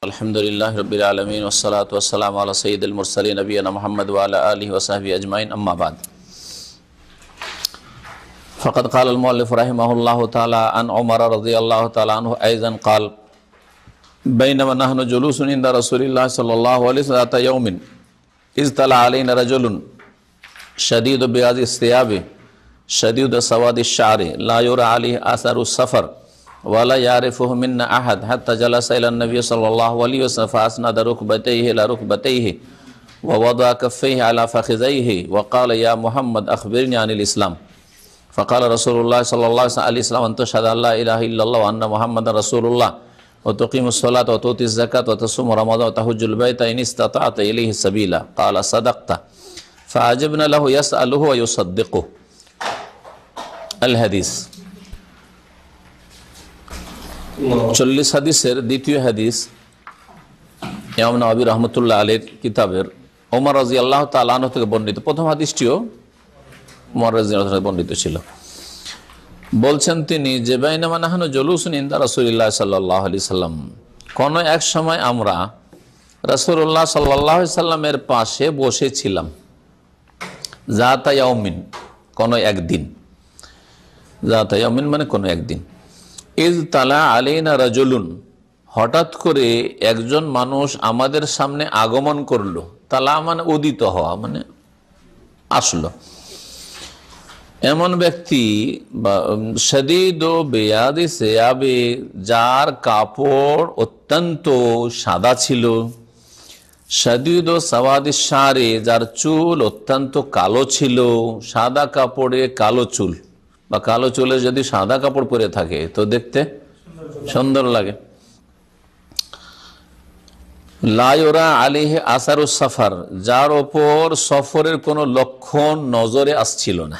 আলহামদুলিল্লাহ রাব্বিল আলামিন ওয়াসসালাতু ওয়াসসালামু আলা সাইয়্যিদিল মুরসালিন নবিয়িনা মুহাম্মদ ওয়া আলা আলিহি ওয়া সাহবিহি আজমাইন আম্মা বাদ ফাকাদ ক্বালা আল মুআল্লিফ রাহিমাহুল্লাহু তাআলা আন উমর রাদিয়াল্লাহু তাআলা আনহু আইযান ক্বাল বাইনামা নাহনু জুলুসুন ইনদা রাসূলিল্লাহ সাল্লাল্লাহু আলাইহি ওয়া সাল্লাম ইয়াউমিন ইয তালা আলাইনা রাজুলুন শাদীদু বিয়াদিস সিয়াবি শাদীদু সাওয়াদিশ শা'রি লা ইউরা আলাইহি আসারুস সাফার ওয়ালা ইয়ারিফুহু মিন্না আহাদ হাত্তা জালাসা ইলা নবী সাল্লাল্লাহু আলাইহি ওয়াসাল্লাম ফাসনাদা রুকবাতাইহি ইলা রুকবাতাইহি ওয়া ওয়াদা'a কাফাইহি আলা ফাখিযাইহি ওয়া ক্বালা ইয়া মুহাম্মদ আখবিরনি আনিল ইসলাম ফাকালা রাসূলুল্লাহ সাল্লাল্লাহু আলাইহি ওয়াসাল্লাম আন তাশহাদা আল্লা ইলাহা ইল্লাল্লাহ ওয়া আন্না মুহাম্মাদার রাসূলুল্লাহ ওয়া তুকিমুস সালাতা ওয়া তুতিজ যাকাতা ওয়া তাসুমু রমাদান ওয়া তাহুজ্জুল বাইতা ইন ইসতাতা'তা ইলাইহি সাবিলা ক্বালা সাদাকতা ফাআজাবনা লাহু ইয়াসআলুহু ওয়া ইউসাদ্দিকুহু। আল হাদিস 40 হাদিসের দ্বিতীয় হাদিস ইমাম নববী রাহমাতুল্লাহ আলাইহির কিতাবের ওমর রাদিয়াল্লাহু তাআলা আনহু থেকে বর্ণিত। প্রথম হাদিসটিও ওমর রাদিয়াল্লাহু তাআলা বর্ণিত ছিল। বলছেন তিনি যে বাইনামা নাহনু জুলুসুন ইনদা রাসূলিল্লাহ সাল্লাল্লাহু আলাইহি সাল্লাম, কোন এক সময় আমরা রাসূলুল্লাহ সাল্লাল্লাহু আলাইহি সাল্লামের পাশে বসেছিলাম। যাতা ইয়াউমিন, কোন একদিন, যাতা ইয়াউমিন মানে কোন একদিন। ইজ তালা আলাইনা রাজুলুন, হঠাৎ করে একজন মানুষ আমাদের সামনে আগমন করলো। তালা মানে উদিত হওয়া, মানে আসলো। এমন ব্যক্তি শাদীদ বিয়াদি সিয়াবে, যার কাপড় অত্যন্ত সাদা ছিল। শাদীদ সাওয়াদিশ শা'রি, যার চুল অত্যন্ত কালো ছিল। সাদা কাপড়ে কালো চুল, বা কালো চুলে যদি সাদা কাপড় পরে থাকে তো দেখতে সুন্দর লাগে। লা ইউরা আলাইহি আসারুস সাফার, যার ওপর সফরের কোনো লক্ষণ নজরে আসছিল না।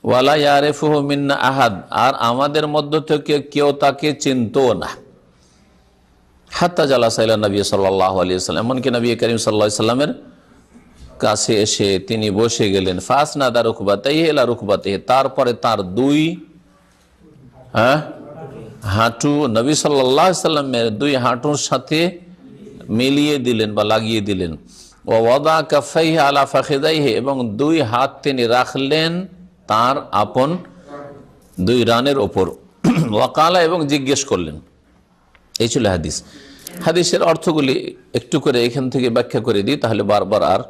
ওয়ালা ইয়ারিফুহু মিন্না আহাদ, আর আমাদের মধ্য থেকে কেউ তাকে চিনতো না। হাত্তা জালাসা ইলা নবী সাল্লাল্লাহু আলাইহি ওয়াসাল্লাম, এমনকি নবী করিম সাল্লাল্লাহু আলাইহি ওয়াসাল্লামের কাছে এসে তিনি বসে গেলেন। ফাসনাদা রুকবাতাইহি ইলা রুকবাতিহি, তারপরে তার দুই হাঁটু নবী সাল্লাল্লাহু আলাইহি ওয়াসাল্লামের দুই হাঁটুর সাথে মিলিয়ে দিলেন বা লাগিয়ে দিলেন। ওয়া ওয়াদা'a কাফাইহি আলা ফাখিযাইহি, এবং দুই হাত তিনি রাখলেন তার আপন দুই রানের ওপর। ওয়া ক্বালা, এবং জিজ্ঞেস করলেন। এই ছিল হাদিস। হাদিসের অর্থগুলি একটু করে এখান থেকে ব্যাখ্যা করে দিই, তাহলে বারবার আর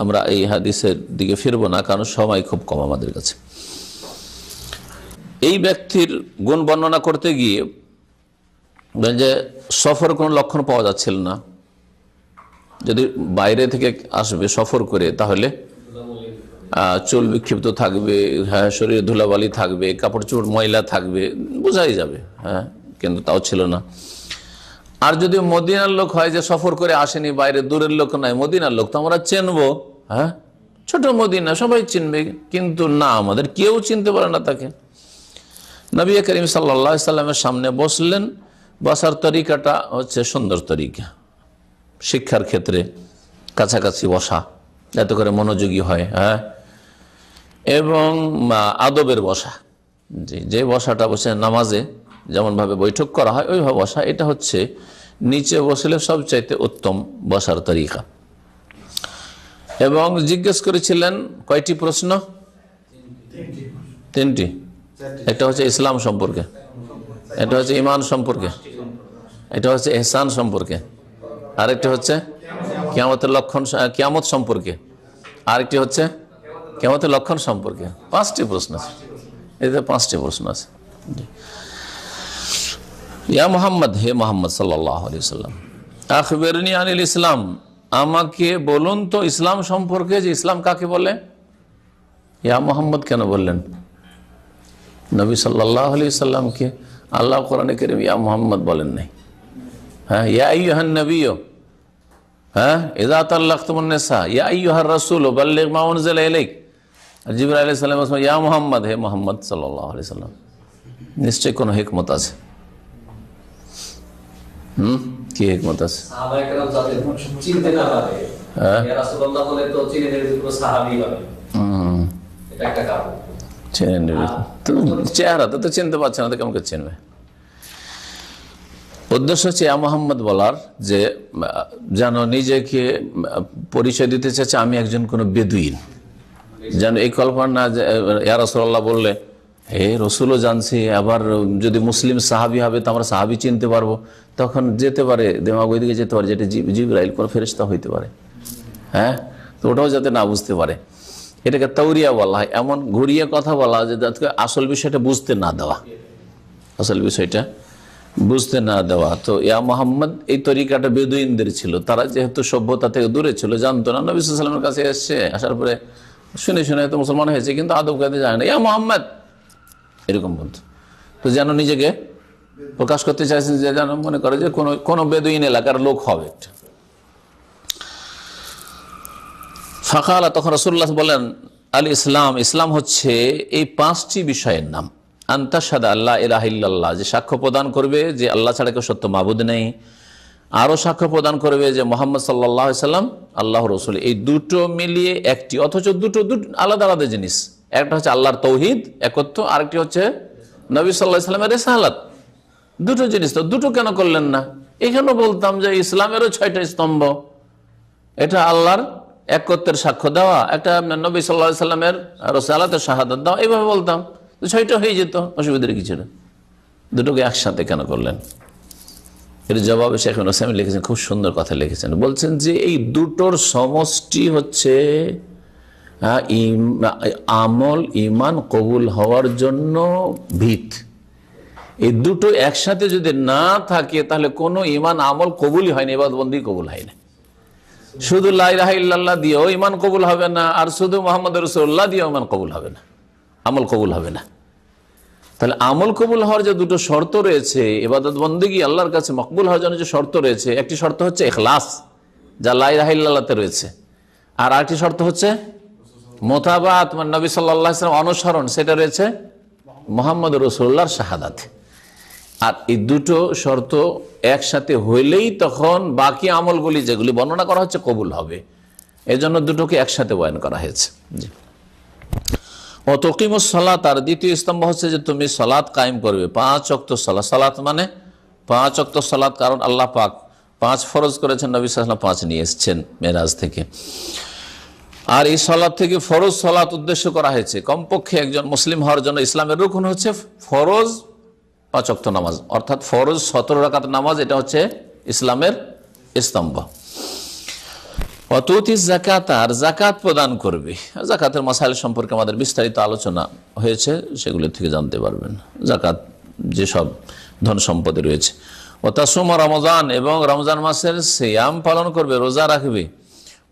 আমরা এই হাদিসের দিকে ফিরব না, কারণ সময় খুব কম আমাদের কাছে। এই ব্যক্তির গুণ বর্ণনা করতে গিয়ে যে সফর কোনো লক্ষণ পাওয়া যাচ্ছিল না। যদি বাইরে থেকে আসবে সফর করে, তাহলে চুল বিক্ষিপ্ত থাকবে, হ্যাঁ, শরীরে ধুলাবালি থাকবে, কাপড় চোপড় ময়লা থাকবে, বোঝাই যাবে, হ্যাঁ, কিন্তু তাও ছিল না। আর যদি মদিনার লোক হয়, যে সফর করে আসেনি, বাইরে দূরের লোক নয়, মদিনার লোক, তো আমরা চিনবো, হ্যাঁ, ছোট মদিনা সবাই চিনবে, কিন্তু না, আমাদের কেউ চিনতে পারে না তাকে। নবী করিম সাল্লাল্লাহু আলাইহি সাল্লামের সামনে বসলেন। বসার তরিকাটা হচ্ছে সুন্দর তরিকা, শিক্ষার ক্ষেত্রে কাছাকাছি বসা, যাতে করে মনোযোগী হয়, হ্যাঁ, এবং আদবের বসা, যে বসাটা বসে নামাজে যেমনভাবে বৈঠক করা হয় ওইভাবে বসা, এটা হচ্ছে নিচে বসলে সবচাইতে উত্তম বসার তরিকা। এবং জিজ্ঞেস করেছিলেন কয়টি প্রশ্ন? তিনটি। একটা হচ্ছে ইসলাম সম্পর্কে, এটা হচ্ছে ঈমান সম্পর্কে, এটা হচ্ছে ইহসান সম্পর্কে, আরেকটি হচ্ছে কিয়ামতের লক্ষণ, কিয়ামত সম্পর্কে, আরেকটি হচ্ছে কিয়ামতের লক্ষণ সম্পর্কে। 5টি প্রশ্ন আছে, এতে 5টি প্রশ্ন আছে। ইয়া মুহাম্মদ, হে মুহাম্মদ সাল্লাল্লাহু আলাইহি ওয়াসাল্লাম, আখবিরনি আনিল ইসলাম, আমাকে বলুন তো ইসলাম সম্পর্কে, যে ইসলাম কাকে বলে। ইয়া মুহাম্মদ কেন বললেন? নবী সাল্লাল্লাহু আলাইহি ওয়াসাল্লামকে আল্লাহ কোরআনে কারীমে ইয়া মুহাম্মদ বলেন নাই। হ্যাঁ, ইয়া আইয়ুহান নবিয়্যু, হ্যাঁ, ইযা তাল্লাকতুমুন নিসা, ইয়া আইয়ুহার রাসূল বাল্লিগ মা উনজিলা ইলাইক। জিবরাইল আলাইহিস সালাম বলেন ইয়া মুহাম্মদ, হে মুহাম্মদ সাল্লাল্লাহু আলাইহি ওয়াসাল্লাম। নিশ্চয় কোনো হিকমত আছে। কি হিকমত আছে? সাহাবায়ে কেরাম যাদের চিনতে না পারে, ইয়া রাসূলুল্লাহ বলে তো চিনে নেবে, পুরো সাহাবী হবে, এটা একটা কারণ। চেহারা তো চিনতে পারছে না, তো কেমন করে চিনবে? উদ্দেশ্য হচ্ছে মোহাম্মদ বলার যে যেন নিজেকে পরিচয় দিতে চাচ্ছে আমি একজন কোন বেদুইন, যেন এই কল্পনা না যে ইয়া রাসূলুল্লাহ বললে হে রসুলও জানছি, আবার যদি মুসলিম সাহাবি হবে তো আমরা সাহাবি চিনতে পারবো, তখন যেতে পারে দেমাগ ওইদিকে যেতে পারে যেটা জিবরাইল কোন ফেরেশতা হইতে পারে। হ্যাঁ, তো ওটাও যাতে না বুঝতে পারে, এটাকে তাওরিয়া বলা হয়। এমন ঘুরিয়ে কথা বলা যে আসল বিষয়টা বুঝতে না দেওয়া, আসল বিষয়টা বুঝতে না দেওয়া। তো ইয়া মোহাম্মদ এই তরিকাটা বেদুইনদের ছিল, তারা যেহেতু সভ্যতা থেকে দূরে ছিল, জানতো না। নবী সাল্লাল্লাহু আলাইহি ওয়াসাল্লামের কাছে এসছে, আসার পরে শুনে শুনে তো মুসলমান হয়েছে, কিন্তু আদব কায়দা জানে না, ইয়া মোহাম্মদ এরকম বলতো। তো যেন নিজেকে প্রকাশ করতে চাইছেন যে যেন মনে করে যে কোনো বেদুইন এলাকার লোক হবে। ফাকালা, তখন রাসূলুল্লাহ বলেন আল ইসলাম, ইসলাম হচ্ছে এই 5টি বিষয়ের নাম। আনতাশহাদা আল্লা ইলাহা ইল্লাল্লাহ, যে সাক্ষ্য প্রদান করবে যে আল্লাহ ছাড়া কেউ সত্য মাবুদ নেই, আরো সাক্ষ্য প্রদান করবে যে মুহাম্মদ সাল্লাল্লাহু আলাইহি সাল্লাম আল্লাহর রাসূল। এই দুটো মিলিয়ে একটি, অথচ দুটো আলাদা আলাদা জিনিস। একটা হচ্ছে আল্লাহর তৌহিদ একত্ব, আরেকটি হচ্ছে নবী সাল্লাল্লাহু আলাইহি সাল্লামের রিসালাত। দুটো জিনিস, তো দুটো কেন করলেন না? এখানে বলতাম যে ইসলামেরও 6টা স্তম্ভ, এটা আল্লাহর একত্বের সাক্ষ্য দেওয়া, একটা নবী সাল্লাল্লাহু আলাইহি সাল্লামের রিসালাতের শাহাদাত দেওয়া, এইভাবে বলতাম, 6টা হয়ে যেত, অসুবিধার কিছু না। দুটোকে একসাথে কেন করলেন? এর জবাবে শেখ হোসেন লিখেছেন, খুব সুন্দর কথা লিখেছেন। বলছেন যে এই দুটোর সমষ্টি হচ্ছে আমল ঈমান কবুল হওয়ার জন্য ভিত। এই দুটো একসাথে যদি না থাকে তাহলে কোনো ঈমান আমল কবুলই হয়নি, ইবাদতবন্দি কবুল হয় না। শুধু লা ইলাহা ইল্লাল্লাহ দিয়েও ঈমান কবুল হবে না, আর শুধু মুহাম্মদুর রাসূলুল্লাহ দিয়েও ঈমান কবুল হবে না, আমল কবুল হবে না। তাহলে আমল কবুল হওয়ার যে দুটো শর্ত রয়েছে, ইবাদত বন্দেগী আল্লাহর কাছে মকবুল হওয়ার জন্য যে শর্ত রয়েছে, একটি শর্ত হচ্ছে ইখলাস, যা লা ইলাহা ইল্লাল্লাহতে রয়েছে, আর আরেকটি শর্ত হচ্ছে মুতাবাআত, মানে নবী সাল্লাল্লাহু আলাইহি ওয়াসাল্লাম অনুসরণ, সেটা রয়েছে মুহাম্মদুর রাসূলুল্লাহর শাহাদাত। আর এই দুটো শর্ত একসাথে হইলেই তখন বাকি আমলগুলি যেগুলি বর্ণনা করা হচ্ছে কবুল হবে। এজন্য দুটোকে একসাথে বয়ান করা হয়েছে। জি। অতকিমুস সালাত, আর দ্বিতীয় স্তম্ভ হচ্ছে যে তুমি সালাত কায়েম করবে, 5 ওয়াক্ত সালাত। সালাত মানে 5 ওয়াক্ত সালাত, কারণ আল্লাহ পাক 5 ফরজ করেছেন, নবী সাল্লাল্লাহু আলাইহি ওয়াসাল্লাম 5 নিয়ে এসেছেন মেরাজ থেকে। আর এই সালাত থেকে ফরজ সালাত উদ্দেশ্য করা হয়েছে। কমপক্ষে একজন মুসলিম হওয়ার জন্য ইসলামের রুকন হচ্ছে ফরজ 5 ওয়াক্ত নামাজ, অর্থাৎ ফরজ 17 রাকাত নামাজ, এটা হচ্ছে ইসলামের স্তম্ভ। অতুতি যাকাত, আর যাকাত প্রদান করবে। যাকাতের মাসাইল সম্পর্কে আমাদের বিস্তারিত আলোচনা হয়েছে, সেগুলো থেকে জানতে পারবেন যাকাত যেসব ধন সম্পদে রয়েছে। ও তাসুম রমজান, এবং রমজান মাসের সিয়াম পালন করবে, রোজা রাখবে।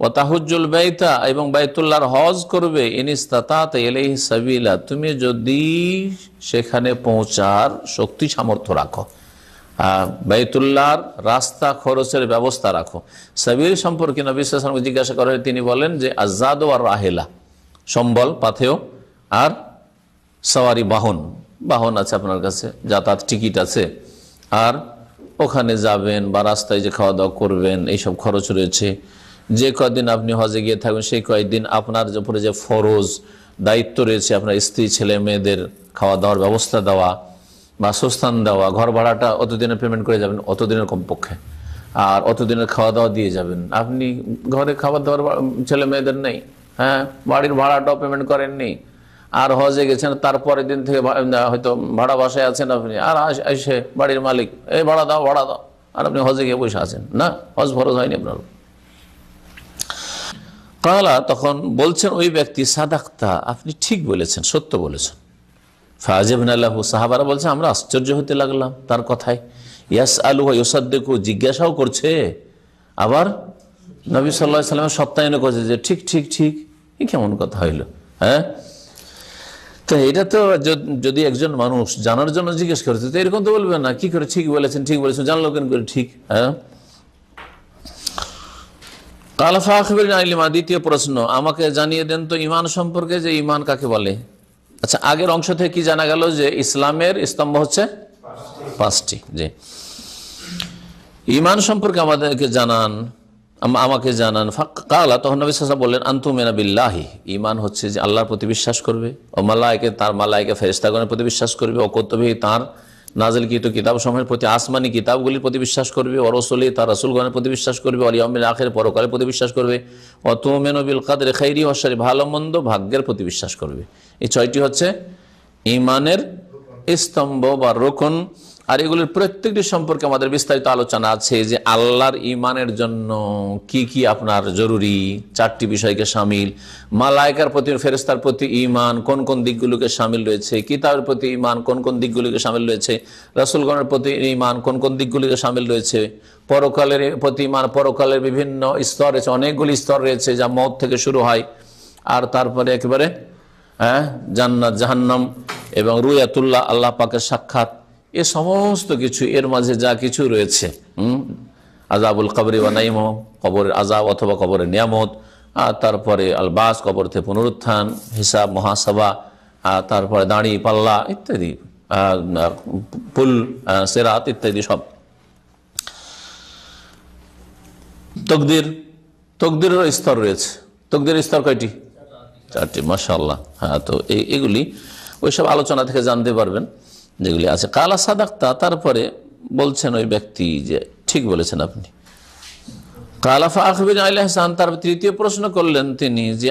ও তাহুজ্জুল বাইতা, এবং বাইতুল্লাহর হজ করবে। ইনিস্তাতাত ইলাইহি সাবিলা, তুমি যদি সেখানে পৌঁছার শক্তি সামর্থ্য রাখো, বাইতুল্লাহর রাস্তা খরচের ব্যবস্থা রাখো। সাবিল সম্পর্কে নবী সাল্লাল্লাহু আলাইহি ওয়াসাল্লাম জিজ্ঞাসা করা হয়, তিনি বলেন যে আযাদ ওয়া রাহিলা, সম্বল পাথেয়, আর সওয়ারি বাহন আছে আপনার কাছে, যাতায়াত টিকিট আছে, আর ওখানে যাবেন বা রাস্তায় যে খাওয়া দাওয়া করবেন, এইসব খরচ রয়েছে। যে কয়দিন আপনি হজে গিয়ে থাকবেন সেই কয়েকদিন আপনার উপরে যে ফরজ দায়িত্ব রয়েছে, আপনার স্ত্রী ছেলে মেয়েদের খাওয়া দাওয়ার ব্যবস্থা দেওয়া, বাসস্থান দেওয়া, ঘর ভাড়াটা অতদিনের পেমেন্ট করে যাবেন, অতদিনের কমপক্ষে, আর অতদিনের খাওয়া দাওয়া দিয়ে যাবেন। আপনি ঘরে খাবার দাওয়ার ছেলে মেয়েদের নেই, হ্যাঁ, বাড়ির ভাড়াটাও পেমেন্ট করেননি, আর হজে গেছেন, তারপরের দিন থেকে হয়তো ভাড়া বাসায় আছেন আপনি, আর এসে বাড়ির মালিক এই ভাড়া দাও, আর আপনি হজে গিয়ে বসে আছেন, না, হজ ফরজ হয়নি আপনার। কালা, তখন বলছেন ওই ব্যক্তি, সাদাক্তা, আপনি ঠিক বলেছেন, সত্য বলেছেন। ফাজিবনা লাহু, সাহাবারা বলছে আমরা আশ্চর্য হতে লাগলাম তার কথায়। ইয়াসআলু ওয়া ইউসাদ্দিকু, জিজ্ঞাসাও করছে, আবার নবী সাল্লাল্লাহু আলাইহি ওয়াসাল্লাম সত্যায়ন করছে যে ঠিক ঠিক ঠিক, এই কেমন কথা হইল? হ্যাঁ, তো এটা তো যদি একজন মানুষ জানার জন্য জিজ্ঞেস করছে তো এরকম তো বলবে না, কি করে ঠিক বলেছেন জানলো কেন করে ঠিক? হ্যাঁ। কালা ফাখবিরনি আনিল ঈমান, দ্বিতীয় প্রশ্ন, আমাকে জানিয়ে দেন তো ঈমান সম্পর্কে, যে ঈমান কাকে বলে। আচ্ছা, আগের অংশ থেকে কি জানা গেল? যে ইসলামের স্তম্ভ হচ্ছে 5টি। জি, ঈমান সম্পর্কে আমাকে জানান। কালা, তখন নবী সাল্লাল্লাহু আলাইহি ওয়াসাল্লাম বললেন, আনতুমিনা বিল্লাহি, ঈমান হচ্ছে যে আল্লাহর প্রতি বিশ্বাস করবে, ও মালায়েকা, তার মালায়েকা ফেরেশতাগণের প্রতি বিশ্বাস করবে, ও কুতুবিহি, তার নাজিলকৃত কিতাব সমূহের প্রতি, আসমানি কিতাবগুলির প্রতি বিশ্বাস করবে, ও রসুলি তার রসুলগণের প্রতি বিশ্বাস করবে, ওয়াল ইয়াউমিল আখির পরকালের প্রতি বিশ্বাস করবে, ও তুমিনু বিল কদরি খাইরি ওয়া শাররি ভালো মন্দ ভাগ্যের প্রতি বিশ্বাস করবে। এই 6টি হচ্ছে ঈমানের স্তম্ভ বা রোকন। আর এগুলির প্রত্যেকটি সম্পর্কে আমাদের বিস্তারিত আলোচনা আছে যে আল্লাহর ঈমানের জন্য কি কি আপনার জরুরি, 4টি বিষয়কে শামিল। মালায়েকার প্রতি, ফেরেশতার প্রতি ঈমান কোন কোন দিকগুলোকে শামিল রয়েছে, কিতাবের প্রতি ঈমান কোন কোন দিকগুলিকে শামিল রয়েছে, রাসূলগণের প্রতি ঈমান কোন কোন দিকগুলিকে শামিল রয়েছে, পরকালের প্রতি ঈমান, পরকালের বিভিন্ন স্তর রয়েছে, অনেকগুলি স্তর রয়েছে যা মওত থেকে শুরু হয়। আর তারপরে একেবারে জান্নাত জাহান্নাম এবং রুয়াতুল্লাহ, আল্লাহ পাকের সাক্ষাৎ, এ সমস্ত কিছু এর মাঝে যা কিছু রয়েছে, আযাবুল কবরি ওয়া নাঈম, কবরের আযাব অথবা কবরের নিয়ামত, আর তারপরে আল বাস, কবর থেকে পুনরুত্থান, হিসাব মুহাসাবা, তারপরে দাঁড়ি পাল্লা ইত্যাদি, পুল সিরাত ইত্যাদি সব। তকদিরের স্তর রয়েছে। তকদিরের স্তর কয়টি? 4টি, মাশাআল্লাহ। হ্যাঁ, তো এগুলি ওইসব আলোচনা থেকে জানতে পারবেন যেগুলি আছে। কালা সাদাক্তা, তারপরে বলছেন ওই ব্যক্তি যে ঠিক বলেছেন আপনি। কালাফা আখবির আল ইহসান, তার তৃতীয় প্রশ্ন করলেন তিনি যে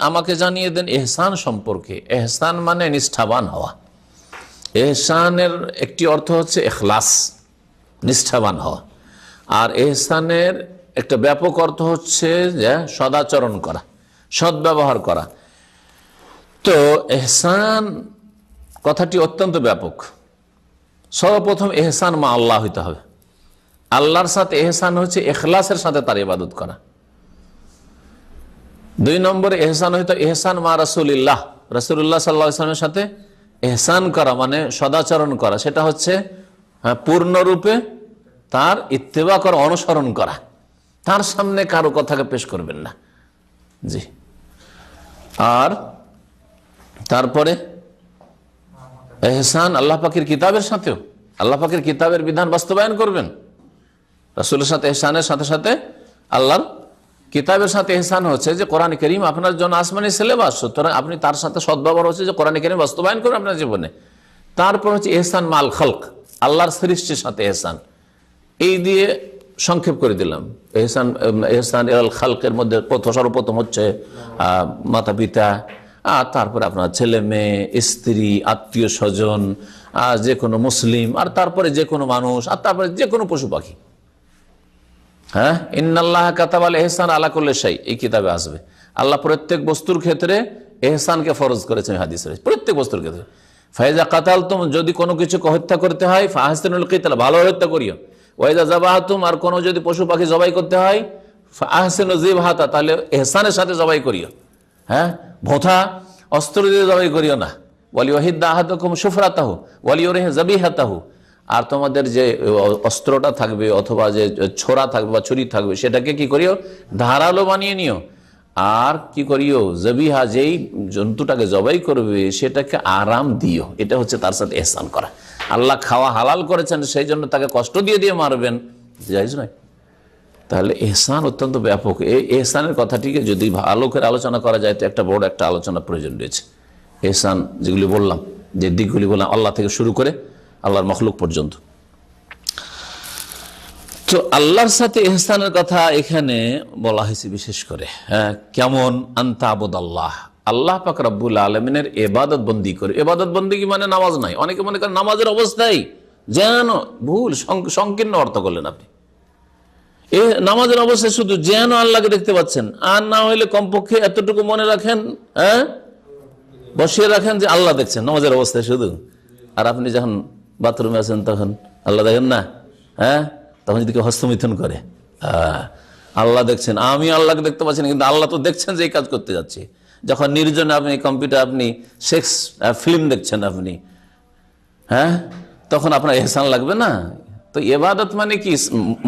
আমাকে জানিয়ে দেন এহসান সম্পর্কে। এহসান মানে নিষ্ঠাবান হওয়া। এহসানের একটি অর্থ হচ্ছে ইখলাস, নিষ্ঠাবান হওয়া। আর এহসানের একটা ব্যাপক অর্থ হচ্ছে যে সদাচরণ করা, সদ্ব্যবহার করা। তো এহসান কথাটি অত্যন্ত ব্যাপক। সর্বপ্রথম এহসান মা আল্লাহ হইতে হবে। আল্লাহর সাথে এহসান হচ্ছে ইখলাসের সাথে তার ইবাদত করা। 2 নম্বরে এহসান হইতো এহসান মা রাসূলিল্লাহ, রাসূলুল্লাহ সাল্লাল্লাহু আলাইহি ওয়াসাল্লামের সাথে এহসান করা মানে সদাচরণ করা। সেটা হচ্ছে পূর্ণরূপে তার ইত্তেবা করা, অনুসরণ করা। তার সামনে কারো কথাকে পেশ করবেন না। জি। আর তারপরে এহসান আল্লাহ পাকের কিতাবের সাথেও, আল্লাহ পাকের কিতাবের বিধান বাস্তবায়ন করবেন। রাসূলের সাথে এহসানের সাথে সাথে আল্লাহর কিতাবের সাথে এহসান হচ্ছে যে কোরআন কারীম আপনার জন্য আসমানি সিলেবাস, সুতরাং আপনি তার সাথে সদ্ব্যবহার হচ্ছে যে কোরআন কারীম বাস্তবায়ন করবেন আপনার জীবনে। তারপর হচ্ছে এহসান মাল খালক, আল্লাহর সৃষ্টির সাথে এহসান। এই দিয়ে সংক্ষেপ করে দিলাম। এহসান ইলাল খালকের মধ্যে সর্বপ্রথম হচ্ছে মাতা পিতা, আর তারপরে আপনার ছেলে মেয়ে, স্ত্রী, আত্মীয় স্বজন, যে কোনো মুসলিম, আর তারপরে যে কোনো মানুষ, আর তারপরে যে কোনো পশু পাখি। হ্যাঁ, ইন্নাল্লাহ কাতাবাল এহসান আলা কুল্লি শাই, এই কিতাবে আসবে। আল্লাহ প্রত্যেক বস্তুর ক্ষেত্রে এহসানকে ফরজ করেছেন, হাদিসে প্রত্যেক বস্তুর ক্ষেত্রে। ফাইজা কাতালতুম, যদি কোনো কিছুকে হত্যা করতে হয়, ফাহসিনুল কিতাল, ভালো হত্যা করিও। ওয়াইজা যাবাহাতুম, আর কোনো যদি পশু পাখি জবাই করতে হয়, ফাহসিনু যিবহাতা, তাহলে এহসানের সাথে জবাই করিও। হ্যাঁ, ভোঁথা অস্ত্র দিয়ে জবাই করিও না। ওয়ালিউহিদ্দা আহাদুকুম শুফরাতাহু ওয়ালিউরিহ যাবিহাতাহু, আর তোমাদের যে অস্ত্রটা থাকবে অথবা যে ছোরা থাকবে বা ছুরি থাকবে সেটাকে কি করিও, ধারালো বানিয়ে নিও। আর কি করিও, যাবিহা, যেই জন্তুটাকে জবাই করবে সেটাকে আরাম দিও। এটা হচ্ছে তার সাথে এহসান করা। আল্লাহ খাওয়া হালাল করেছেন, সেই জন্য তাকে কষ্ট দিয়ে দিয়ে মারবেন, জায়েজ নয়। তাহলে এহসান অত্যন্ত ব্যাপক। এই এহসানের কথাটিকে যদি ভালো করে আলোচনা করা যায় তো একটা বড় একটা আলোচনা প্রয়োজন রয়েছে। এহসান যেগুলি বললাম, যে দিকগুলি বললাম, আল্লাহ থেকে শুরু করে আল্লাহর মখলুক পর্যন্ত। তো আল্লাহর সাথে এহসানের কথা এখানে বলা হয়েছে বিশেষ করে। হ্যাঁ, কেমন? আনতা আবুদাল্লাহ, আল্লাহ পাক রব্বুল আলামিনের ইবাদত বন্দি করে। ইবাদত বন্দি মানে নামাজ নাই। অনেকে মনে করেন নামাজের অবস্থায়, যেন ভুল, সংকীর্ণ অর্থ করলেন আপনি। এ নামাজের অবস্থায় শুধু যেন আল্লাহকে দেখতে পাচ্ছেন, আর না হইলে কমপক্ষে এতটুকু মনে রাখেন, হ্যাঁ, বসিয়ে রাখেন যে আল্লাহ দেখছেন নামাজের অবস্থায় শুধু। আর আপনি যখন বাথরুমে আছেন তখন আল্লাহ দেখেন না? হ্যাঁ, তখন যদি কেউ হস্তমিথুন করে, আল্লাহ দেখছেন, আমি আল্লাহকে দেখতে পাচ্ছি না, কিন্তু আল্লাহ তো দেখছেন যে এই কাজ করতে যাচ্ছে। যখন নির্জনে আপনি কম্পিউটার, আপনি সেক্স ফিল্ম দেখছেন আপনি, হ্যাঁ, তখন আপনার এহসান লাগবে না? তো ইবাদত মানে কি?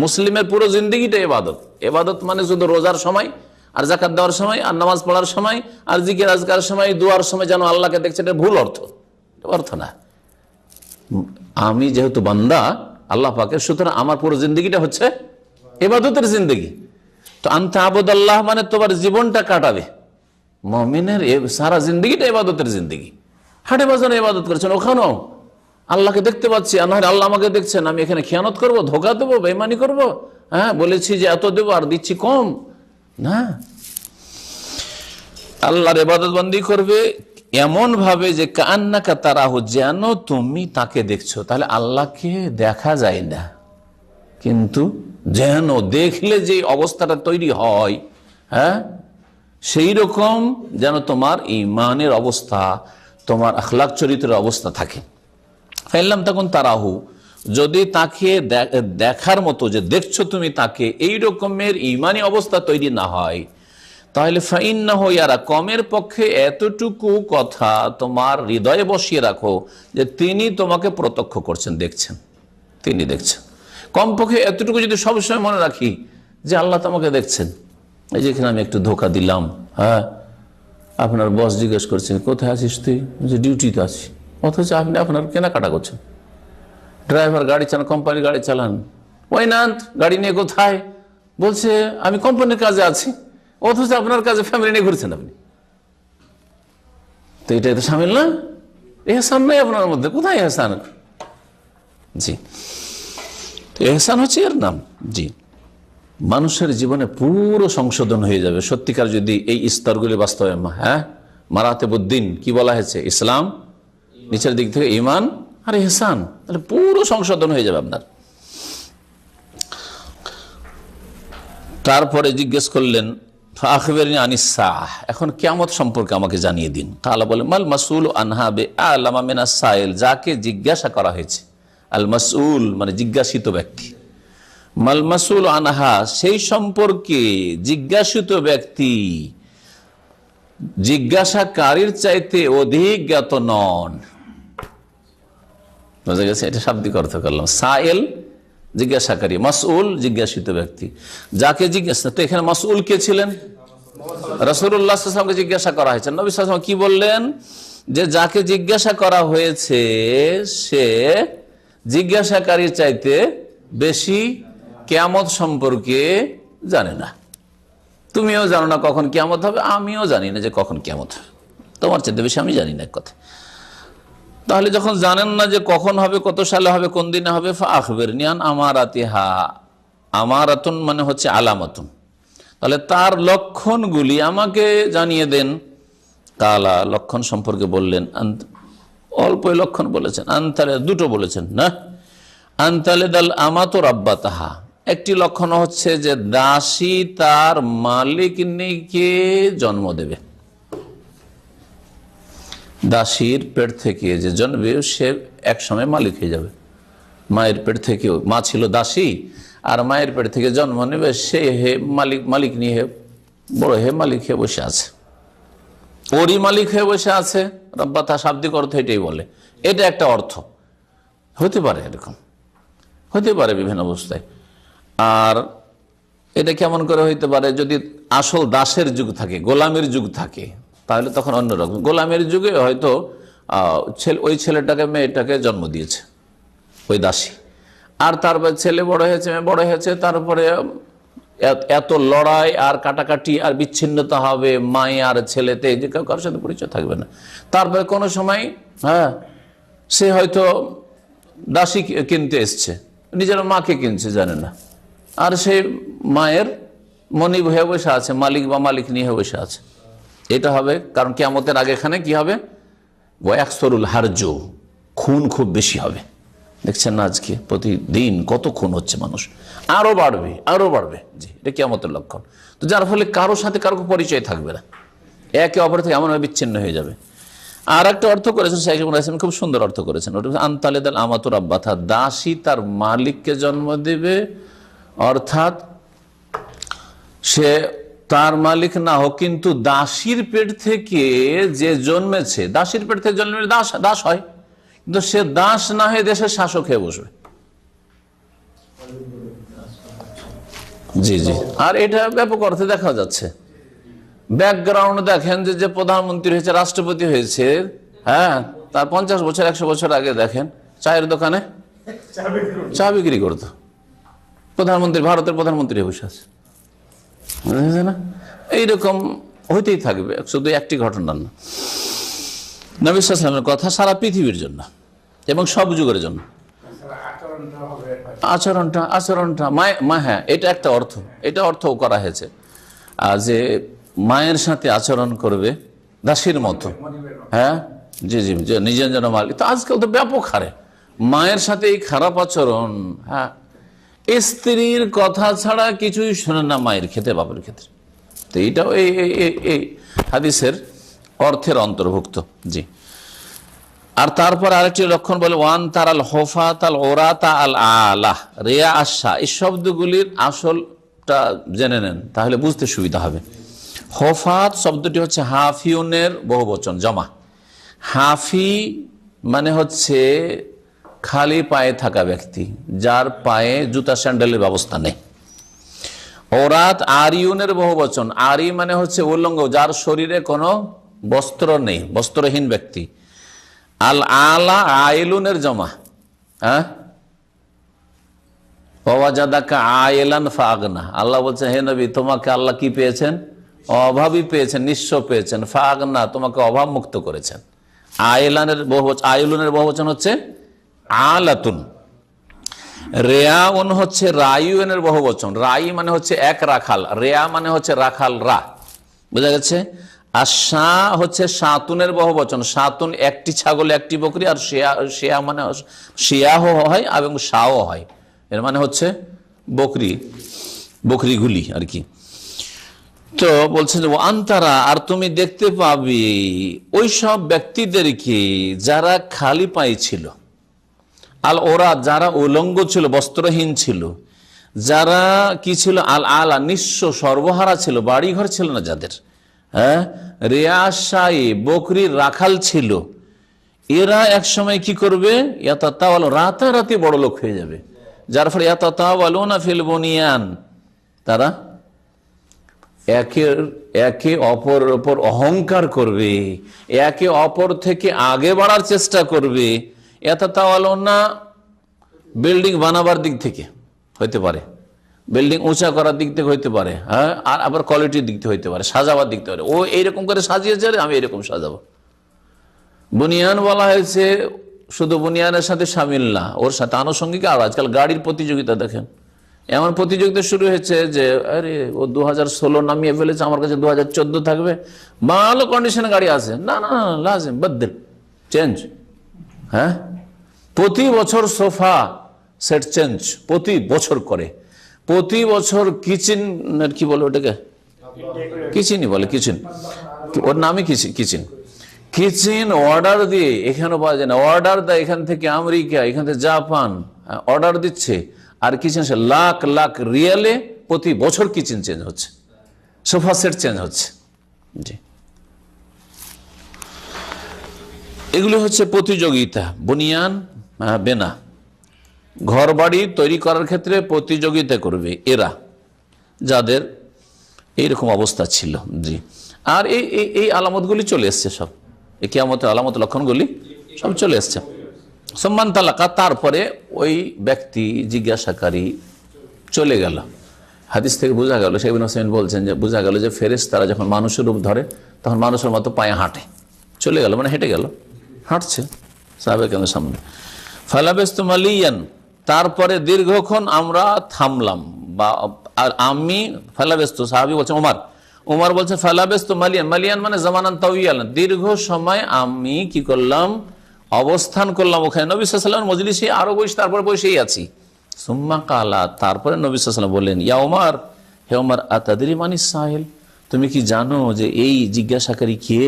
মুসলিমের পুরো জিন্দেগিটা ইবাদত। ইবাদত মানে শুধু রোজার সময় আর যাকাত দেওয়ার সময় আর নামাজ পড়ার সময় আর জিকির আজকার সময়, দুয়ার সময় যেন আল্লাহকে দেখছে, এটা ভুল অর্থ, অর্থ না। আমি যেহেতু বান্দা আল্লাহ পাকের, সুতরাং আমার পুরো জিন্দগিটা হচ্ছে ইবাদতের জিন্দগি। তো আনতা আবুদাল্লাহ মানে তোমার জীবনটা কাটাবে। মুমিনের সারা জিন্দগিটা ইবাদতের জিন্দগি। হাটে বাজারে ইবাদত করেছেন, ওখানেও আল্লাহকে দেখতে পাচ্ছি, আর না হলে আল্লাহ আমাকে দেখছেন, আমি এখানে খেয়ানত করব, ধোকা দেবো, বেঈমানি করব? হ্যাঁ, বলেছি যে এত দেবো আর দিচ্ছি কম। না, আল্লাহর ইবাদত বন্দি করবে এমন ভাবে যে কান্নাকা তারাহু, যেন তুমি তাকে দেখছো। তাহলে আল্লাহকে দেখা যায় না, কিন্তু যেন দেখলে যে অবস্থাটা তৈরি হয়, হ্যাঁ, সেই রকম যেন তোমার ঈমানের অবস্থা, তোমার আখলাক চরিত্রের অবস্থা থাকে। ফাইল্লাম তখন তারাহু, যদি তাকে দেখার মতো যে দেখছো তুমি তাকে, এই রকমের ঈমানি অবস্থা তৈরি না হয়, তাহলে ফাইন্নাহু ইয়ারা, কমের পক্ষে এতটুকু কথা তোমার হৃদয়ে বসিয়ে রাখো যে তিনি তোমাকে প্রত্যক্ষ করছেন, দেখছেন, তিনি দেখছেন। কমপক্ষে এতটুকু যদি সবসময় মনে রাখি যে আল্লাহ তোমাকে দেখছেন। এই যেখানে আমি একটু ধোকা দিলাম, হ্যাঁ, আপনার বস জিজ্ঞেস করছেন কোথায় আছিস তুই, যে ডিউটিতে আছি, অথচ আপনি আপনার কেনাকাটা করছেন। ড্রাইভার গাড়ি চালান, কোম্পানির গাড়ি চালান, ওই না গাড়ি নিয়ে কোথায়, বলছে আমি কোম্পানির কাজে আছি, অথচ আপনার কাজে ফ্যামিলি নিয়ে ঘুরছেন আপনি। তো এটাই তো সামিল না, এহসান নাই আপনার মধ্যে। কোথায় এহসান? জি, এহসান হচ্ছে এর নাম। জি, মানুষের জীবনে পুরো সংশোধন হয়ে যাবে সত্যিকার যদি এই স্তরগুলি বাস্তবে, হ্যাঁ, মারাতেবুদ্দিন কি বলা হয়েছে, ইসলাম, নিচের দিক থেকে ঈমান আর ইহসান, তাহলে পুরো সংশোধন হয়ে যাবে আপনার। তারপরে জিজ্ঞেস করলেন আখবিরনি আনিস সাআহ, এখন কিয়ামত সম্পর্কে আমাকে জানিয়ে দিন। কালা বলে মাল মাসউল আনহা বিআলামা মিনাস সাইল, যাকে জিজ্ঞাসা করা হয়েছে, আল মাসউল মানে জিজ্ঞাসিত ব্যক্তি, মাল মাসউল আনহা সেই সম্পর্কে জিজ্ঞাসিত ব্যক্তি জিজ্ঞাসাকারীর চাইতে অধিক জ্ঞাত নন। বুঝা গেছে? এটা শাব্দিক অর্থ করলাম। সাইল জিজ্ঞাসাকারী, মাসউল জিজ্ঞাসিত ব্যক্তি, যাকে জিজ্ঞাসা। তো এখানে মাসউল কে ছিলেন? রাসূলুল্লাহ সাল্লাল্লাহু আলাইহি ওয়াসাল্লামকে জিজ্ঞাসা করা হয়েছে। নবী সাল্লাল্লাহু আলাইহি ওয়াসাল্লাম কি বললেন? যে যাকে জিজ্ঞাসা করা হয়েছে সে জিজ্ঞাসাকারীর চাইতে বেশি কিয়ামত সম্পর্কে জানে না। তুমিও জানো না কখন কিয়ামত হবে, আমিও জানি না যে কখন কিয়ামত হবে, তোমার চাইতে বেশি আমি জানি না এক কথা। তাহলে যখন জানেন না যে কখন হবে, কত সালে হবে, কোন দিনে হবে, ফাআখবিরনি আন আমারাতিহা, আমারাতুন মানে হচ্ছে আলামাতুন, তাহলে তার লক্ষণগুলি আমাকে জানিয়ে দেন। কালা, লক্ষণ সম্পর্কে বললেন, অল্প লক্ষণ বলেছেন, আনতালে দুটো বলেছেন না, আনতালে দাল আমাতু রাব্বাতাহা, একটি লক্ষণ হচ্ছে যে দাসী তার মালিককে জন্ম দেবে। দাসীর পেট থেকে যে জন্মবে সে এক সময় মালিক হয়ে যাবে। মায়ের পেট থেকেও, মা ছিল দাসী, আর মায়ের পেট থেকে জন্ম নেবে সে হে মালিক নিয়ে বড় হে মালিক হয়ে বসে আছে, ওরই মালিক হয়ে বসে আছে। রব্বাতা শাব্দিক অর্থ এটাই বলে। এটা একটা অর্থ হতে পারে, এরকম হতে পারে বিভিন্ন অবস্থায়। আর এটা কেমন করে হইতে পারে? যদি আসল দাসের যুগ থাকে, গোলামের যুগ থাকে, তাহলে তখন অন্যরকম। গোলামের যুগে হয়তো ওই ছেলেটাকে মেয়েটাকে জন্ম দিয়েছে ওই দাসী, আর তারপর ছেলে বড় হয়েছে, মেয়ে বড় হয়েছে, তারপরে এত লড়াই আর কাটাকাটি আর বিচ্ছিন্নতা হবে মায়ে আর ছেলেতে, যে কেউ কারোর সাথে পরিচয় থাকবে না। তারপরে কোনো সময়, হ্যাঁ, সে হয়তো দাসী কিনতে এসছে, নিজের মাকে কিনছে জানে না, আর সে মায়ের মনিব হয়ে বসে আছে, মালিক বা মালিক নিয়ে বসে আছে। এটা হবে কারণ কিয়ামতের আগে এখানে কি হবে? ওয়াকসরুল হারজু, খুন খুব বেশি হবে। দেখছেন না আজকে প্রতিদিন কত খুন হচ্ছে, মানুষ আরো বাড়বে, আরো বাড়বে। জি, এটা কিয়ামতের লক্ষণ। তো যার ফলে কারোর সাথে কারো পরিচয় থাকবে না, একে অপরের থেকে এমনভাবে বিচ্ছিন্ন হয়ে যাবে। আর একটা অর্থ করেছেন শেখ ইবরাহিম, খুব সুন্দর অর্থ করেছেন, ওটা আনতালেদাল আমাতু রাব্বাতা, দাসী তার মালিককে জন্ম দেবে, অর্থাৎ সে তার মালিক না হোক, কিন্তু দাসীর পেট থেকে যে জন্মেছে, দাসীর পেট থেকে জন্মে দাস হয়, কিন্তু সে দাস না হয়ে দেশের শাসক হয়ে বসবে। জি জি, আর এটা ব্যাপক অর্থে দেখা যাচ্ছে। ব্যাকগ্রাউন্ড দেখেন, যে প্রধানমন্ত্রী হয়েছে, রাষ্ট্রপতি হয়েছে, হ্যাঁ, তার 50 বছর 100 বছর আগে দেখেন চায়ের দোকানে চা বিক্রি করতো প্রধানমন্ত্রী, ভারতের প্রধানমন্ত্রী বসে আছে না। এইরকম হইতেই থাকবে, শুধু একটি ঘটনা না। নবী সাল্লাল্লাহু আলাইহি ওয়াসাল্লামের কথা সারা পৃথিবীর জন্য, এবং সব যুগের জন্য। আচরণটা হ্যাঁ, এটা একটা অর্থ, এটা অর্থও করা হয়েছে যে মায়ের সাথে আচরণ করবে দাসীর মতো। হ্যাঁ, জি জি, নিজের জন্য মালিক। তো আজকাল তো ব্যাপক হারে মায়ের সাথে এই খারাপ আচরণ। হ্যাঁ, স্ত্রীর কথা ছাড়া কিছুই শোনেন না মায়ের ক্ষেত্রে, বাপের ক্ষেত্রে। তো এইটাও এই হাদিসের অর্থের অন্তর্ভুক্ত। জি। আর তারপর আরেকটি লক্ষণ বলে ওয়ান তারাল হোফাত আল ওরাতা আল আলাহ রিয়া আশা, এই শব্দগুলির আসলটা জেনে নেন, তাহলে বুঝতে সুবিধা হবে। হোফাত শব্দটি হচ্ছে হাফিউনের বহুবচন জমা। হাফি মানে হচ্ছে খালি পায়ে থাকা ব্যক্তি, যার পায়ে জুতা স্যান্ডেলের ব্যবস্থা নেই। ওরাত আরিউনের বহুবচন, আরি মানে হচ্ছে উলঙ্গ, যার শরীরে কোনো বস্ত্র নেই, বস্ত্রহীন ব্যক্তি। আল আলা আইলুনের জমা। হ্যাঁ, আইলান ফাগনা, আল্লাহ বলছেন হে নবী তোমাকে আল্লাহ কি পেয়েছেন? অভাবী পেয়েছেন, নিঃস্ব পেয়েছেন। ফাগনা, তোমাকে অভাব মুক্ত করেছেন। আইলুনের বহুবচন হচ্ছে আলাতুন। রেয়াউন হচ্ছে রায়ুনের বহুবচন। রাই মানে হচ্ছে এক রাখাল, রেয়া মানে হচ্ছে রাখাল রা, বোঝা গেছে। আর শা হচ্ছে সাতুনের বহুবচন। সাতুন একটি ছাগল, একটি বকরি। আর শেয়া মানে শিয়াহ হয় এবং শাও হয়, এর মানে হচ্ছে বকরিগুলি আর কি। তো বলছেন যে আন্তারা, আর তুমি দেখতে পাবে ওই সব ব্যক্তিদেরকে যারা খালি পায়ে ছিল, আল ওরা যারা উলঙ্গ ছিল, বস্ত্রহীন ছিল, যারা কি ছিল আল আলা নিঃস্ব সর্বহারা ছিল, বাড়িঘর ছিল না যাদের, হ্যাঁ, রেয়াশাই বকরির রাখাল ছিল, এরা এক সময় কি করবে? রাতারাতি বড় লোক হয়ে যাবে। যার ফলে ইয়াতাতাওয়ালুনা ফিল বুনিয়ান, তারা একে অপর ওপর অহংকার করবে, একে অপর থেকে আগে বাড়ার চেষ্টা করবে। ইয়াতাতাওয়ালুনা বিল্ডিং বানাবার দিক থেকে হইতে পারে, বিল্ডিং উঁচা করার দিক থেকে হইতে পারে, হ্যাঁ, আর আবার কোয়ালিটির দিক থেকে হইতে পারে, সাজাবার দিক থেকে। ও এইরকম করে সাজিয়েছে, আমি এরকম সাজাবো। বুনিয়ান বলা হয়েছে শুধু বুনিয়ানের সাথে সামিল না, ওর সাথে আনুষঙ্গিক। আর আজকাল গাড়ির প্রতিযোগিতা দেখেন, এমন প্রতিযোগিতা শুরু হয়েছে যে আরে ও 2016 নামিয়ে ফেলেছে, আমার কাছে 2014 থাকবে, ভালো কন্ডিশনে গাড়ি আছে। না না না, লাজিম বদল চেঞ্জ। হ্যাঁ, প্রতি বছর সোফা সেট চেঞ্জ প্রতি বছর করে, প্রতি বছর কিচেন, কি বলে ওটাকে, কিচেনই বলে, কিচেন, ওর নামই কিচেন। কিচেন অর্ডার দিয়ে, এখানে পাওয়া যায় না, অর্ডার দেয় এখান থেকে আমেরিকা, এখান থেকে জাপান, অর্ডার দিচ্ছে। আর কিচেন লাখ লাখ রিয়ালে প্রতি বছর কিচেন চেঞ্জ হচ্ছে, সোফা সেট চেঞ্জ হচ্ছে। জি, এগুলি হচ্ছে প্রতিযোগিতা। বুনিয়ান বেনা, ঘর বাড়ি তৈরি করার ক্ষেত্রে প্রতিযোগিতা করবে এরা, যাদের এইরকম অবস্থা ছিল। জি, আর এই আলামতগুলি চলে এসছে সব, এই কিয়ামতের আলামত লক্ষণগুলি সব চলে এসছে। সম্মান তালাকা, তারপরে ওই ব্যক্তি জিজ্ঞাসাকারী চলে গেল। হাদিস থেকে বোঝা গেল, শেখ ইবনে উসাইমিন বলছেন যে বোঝা গেল যে ফেরেশতারা যখন মানুষের রূপ ধরে তখন মানুষের মতো পায়ে হাঁটে। চলে গেল মানে হেঁটে গেল, হাঁটছে সাহাবে কেন সামনে। ফালাবেস্তু মালিয়ান, তারপরে দীর্ঘক্ষণ আমরা থামলাম, বা আর আমি ফালাবেস্তু, সাহাবী বলছেন ওমর বলছেন ফালাবেস্তু মালিয়ান, মালিয়ান মানে জামানান তাওয়াইয়ান, দীর্ঘ সময় আমি কি করলাম? অবস্থান করলাম ওখানে নবী সাল্লাল্লাহু আলাইহি ওয়াসাল্লাম মজলিসে, আরো বসে, তারপরে বসেই আছি। সুম্মা কালা, তারপরে নবী সাল্লাল্লাহু আলাইহি ওয়াসাল্লাম বললেন ইয়া ওমর, হে ওমর, আতাদরি মানিস সাইল, তুমি কি জানো যে এই জিজ্ঞাসাকারী কে?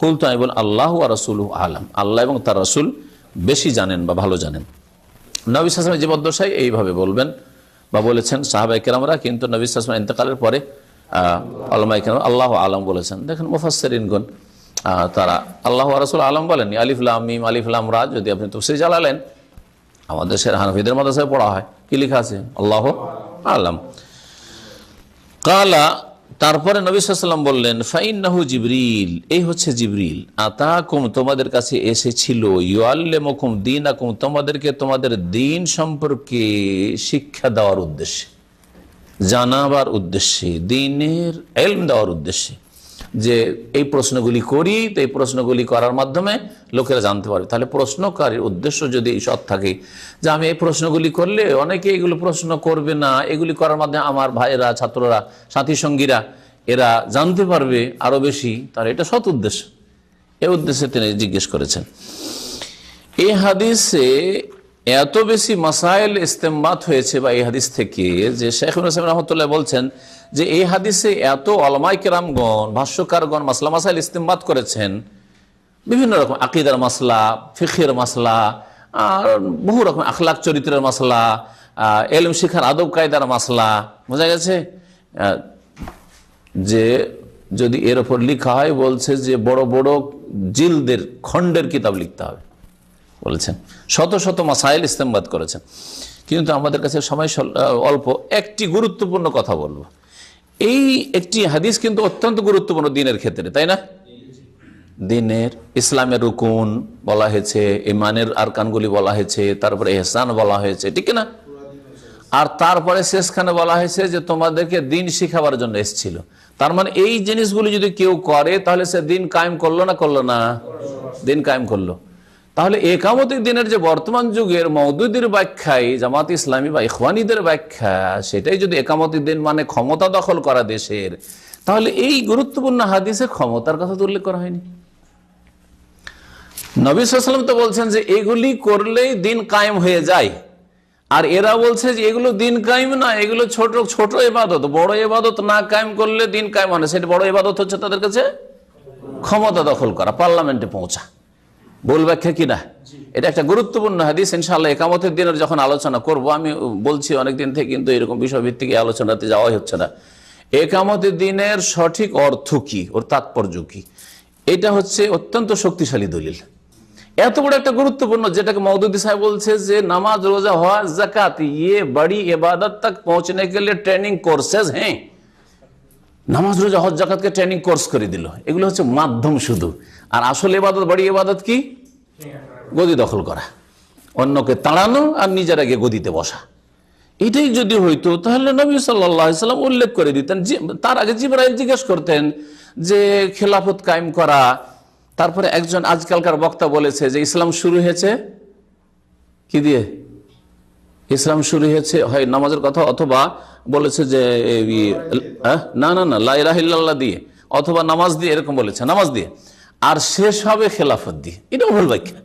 কুলতু, আমি বল আল্লাহ ওয়া রাসূলুহু আলাম, আল্লাহ এবং তার রাসূল বেশি জানেন বা ভালো জানেন। নবী সাল্লাল্লাহু আলাইহি ওয়াসাল্লাম জীবদ্দশায় এইভাবে বলবেন বা বলেছেন সাহাবায়ে কেরামরা, কিন্তু নবী সাল্লাল্লাহু আলাইহি ওয়াসাল্লাম ইন্তেকালের পরে উলামায়ে কেরাম আল্লাহ আলাম বলেছেন। দেখেন মুফাসসিরিনগণ তারা আল্লাহ ওয়া রাসূল আলাম বলেননি, আলিফ লাম মিম আলিফ লাম রা। যদি আপনি তাফসীর জালালেন, আমাদের দেশের হানাফিদের মাদ্রাসায় পড়া হয়, কি লেখা আছে? আল্লাহু আলাম। কালা, তারপরে নবী সাল্লাল্লাহু আলাইহি ওয়াসাল্লাম বললেন ফাইন্নাহু জিবরিল, এই হচ্ছে জিবরিল, আতাকুম, তোমাদের কাছে এসেছিল, ইউআল্লিমুকুম দীনাকুম, তোমাদেরকে তোমাদের দ্বীন সম্পর্কে শিক্ষা দেওয়ার উদ্দেশ্যে, জানাবার উদ্দেশ্যে, দ্বীনের ইলম দেওয়ার উদ্দেশ্যে। যে এই প্রশ্নগুলি করি, তো এই প্রশ্নগুলি করার মাধ্যমে লোকেরা জানতে পারবে। তাহলে প্রশ্নকারীর উদ্দেশ্য যদি এই সৎ থাকে যে আমি এই প্রশ্নগুলি করলে অনেকে এগুলো প্রশ্ন করবে না, এগুলি করার মাধ্যমে আমার ভাইয়েরা, ছাত্ররা, সাথী সঙ্গীরা এরা জানতে পারবে আরো বেশি, তার এটা সৎ উদ্দেশ্য। এই উদ্দেশ্যে তিনি জিজ্ঞেস করেছেন। এই হাদিসে এত বেশি মাসাইল ইস্তেমবাত হয়েছে বা এই হাদিস থেকে, যে শেখ ইবনে রহমতুল্লাহ বলছেন যে এই হাদিসে এত ওলামায়ে কেরামগণ, ভাষ্যকারগণ মাসলা মাসাইল ইস্তেমবাত করেছেন, বিভিন্ন রকম আকীদার মাসলা, ফিকহের মাসলা, আর বহু রকম আখলাক চরিত্রের মাসলা, ইলম শিখার আদব কায়দার মাসলা। বোঝা গেছে যে যদি এর উপর লেখা হয়, বলছে যে বড় বড় জিলদের খণ্ডের কিতাব লিখতে হবে বলেছেন, শত শত মাসাইল ইস্তেমবাত করেছেন। কিন্তু আমাদের কাছে সময় অল্প, একটি গুরুত্বপূর্ণ কথা বলবো। এই একটি হাদিস কিন্তু অত্যন্ত গুরুত্বপূর্ণ দিনের ক্ষেত্রে, তাই না? দিনের ইসলামের রুকুন বলা হয়েছে, ইমানের আরকানগুলি বলা হয়েছে, তারপরে ইহসান বলা হয়েছে, ঠিক না? আর তারপরে শেষখানে বলা হয়েছে যে তোমাদেরকে দিন শিখাবার জন্য এসেছিল। তার মানে এই জিনিসগুলি যদি কেউ করে তাহলে সে দিন কায়েম করলো না করলো না? দিন কায়েম করলো। তাহলে একামতের দিনের যে বর্তমান যুগের মওদুদির ব্যাখ্যায় জামাত ইসলামী বা ইখওয়ানীদের ব্যাখ্যা, সেটাই যদি একামতের দিন মানে ক্ষমতা দখল করা দেশের, তাহলে এই গুরুত্বপূর্ণ হাদিসে ক্ষমতার কথা তো উল্লেখ করা হয়নি। নবী সাল্লাল্লাহু আলাইহি ওয়াসাল্লাম তো বলছেন যে এগুলি করলেই দিন কায়েম হয়ে যায়, আর এরা বলছে যে এগুলো দিন কায়েম না, এগুলো ছোট ছোট ইবাদত, বড় ইবাদত না কায়েম করলে দিন কায়েম হয় না। সেটা বড় ইবাদত হচ্ছে তাদের কাছে ক্ষমতা দখল করা, পার্লামেন্টে পৌঁছা। ভুল ব্যাখ্যা কিনা? এটা একটা গুরুত্বপূর্ণ হাদিস। ইনশাআল্লাহ একামতের দিনের যখন আলোচনা করব, আমি বলছি অনেকদিন থেকে, কিন্তু এরকম বিষয়ভিত্তিক আলোচনাতে যাওয়াই হচ্ছে না। একামতের দিনের সঠিক অর্থ কি, ওর তাৎপর্য কি, এটা হচ্ছে অত্যন্ত শক্তিশালী দলিল। এত বড় একটা গুরুত্বপূর্ণ, যেটাকে মওদুদি সাহেব বলছে যে নামাজ, রোজা, হজ, যাকাত, ये बड़ी इबादत तक पहुंचने के लिए ट्रेनिंग कोर्सेज हैं। নামাজ, রোজা, হজ, যাকাতকে ট্রেনিং কোর্স করে দিল। এগুলো হচ্ছে মাধ্যম শুধু। আর আসল ইবাদত, বড় ইবাদত কি? গদি দখল করা, অন্যকে তাড়ানো আর নিজের আগে গদিতে বসা। এটাই যদি হইতো তাহলে নবী সাল্লাল্লাহু আলাইহি ওয়াসাল্লাম উল্লেখ করে দিতেন। তার আগে জিবরাইল জিজ্ঞেস করতেন যে খেলাফত কায়েম করা। তারপরে একজন আজকালকার বক্তা বলেছে যে ইসলাম শুরু হয়েছে কি দিয়ে? ইসলাম শুরু হয়েছে হয় নামাজের কথা, অথবা বলেছে যে না না না লা ইলাহা ইল্লাল্লাহ দিয়ে, অথবা নামাজ দিয়ে, এরকম বলেছে, নামাজ দিয়ে, আর শেষ হবে খেলাফত দিয়ে। এটাও ভুল ব্যাখ্যা।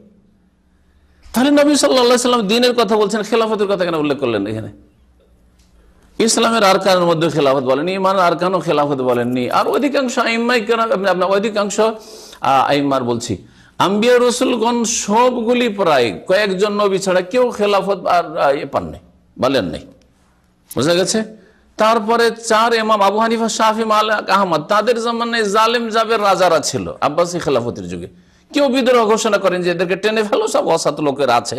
তাহলে নবী সাল্লাল্লাহু আলাইহি ওয়াসাল্লাম দিনের কথা বলছেন, খেলাফতের কথা কেন উল্লেখ করলেন এখানে? ইসলামের আরকানের মধ্যে খেলাফত বলেননি, ইমানের আরকানও খেলাফত বলেননি। আর অধিকাংশ অধিকাংশ আইম্মার বলছি, আম্বিয়া রসুলগণ সবগুলি প্রায় কয়েকজন নবী ছাড়া কেউ খেলাফত আর পাননি, বলেন নাই। বুঝা গেছে? তারপরে চার ইমাম আবু হানিফা, শাফি, মালিক, আহমদ, তাদের জামানায় জালেম জাবের রাজারা ছিল আব্বাসী খেলাফতের যুগে। কেউ বিদ্রোহ ঘোষণা করেন যে এদেরকে টেনে ফেলো, সব অসাত লোকের আছে,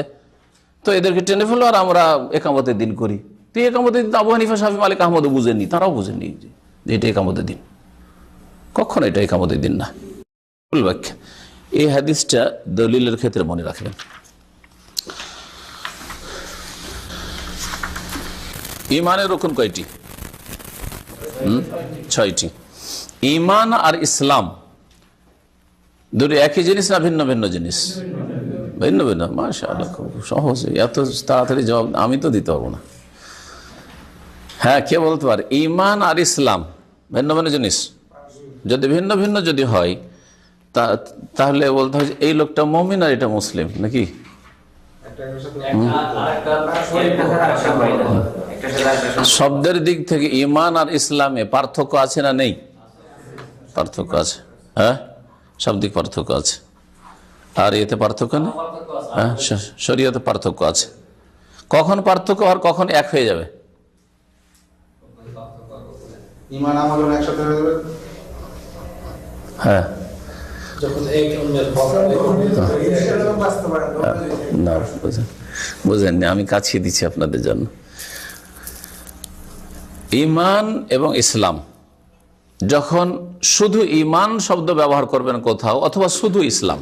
তো এদেরকে টেনে ফেলো আর আমরা একামতের দিন করি। তো একামতের দিন আবু হানিফা, শাফি, মালিক, আহমদও বুঝেননি, তারাও বুঝেননি যে এটা একামতের দিন। কখনো এটা একামতের দিন না। ভুল ব্যাখ্যা। এই হাদিসটা দলিলের ক্ষেত্রে মনে রাখবেন। ইমানের রকম কয়টি? 6টি। ইমান আর ইসলাম দুটো একই জিনিস না ভিন্ন ভিন্ন জিনিস? ভিন্ন ভিন্ন। মাশাআল্লাহ, খুব সহজ। এত তাড়াতাড়ি জবাব আমি তো দিতে পারবো না। হ্যাঁ, কে বলতে পারে? ইমান আর ইসলাম ভিন্ন ভিন্ন জিনিস। যদি ভিন্ন ভিন্ন যদি হয় তাহলে বলতে হয় এই লোকটা মুমিন আর এটা মুসলিম, নাকি? শব্দের দিক থেকে ইমান আর ইসলামে পার্থক্য আছে না নেই? পার্থক্য আছে। হ্যাঁ, শাব্দিক পার্থক্য আছে। আর এতে পার্থক্য নেই? হ্যাঁ, শরীয়তে পার্থক্য আছে। কখন পার্থক্য আর কখন এক হয়ে যাবে? ঈমান আমল একসাথে হয়ে যাবে। হ্যাঁ, না বুঝেননি, আমি কাছিয়ে দিচ্ছি আপনাদের জন্য। ঈমান এবং ইসলাম, যখন শুধু ঈমান শব্দ ব্যবহার করবেন কোথাও, অথবা শুধু ইসলাম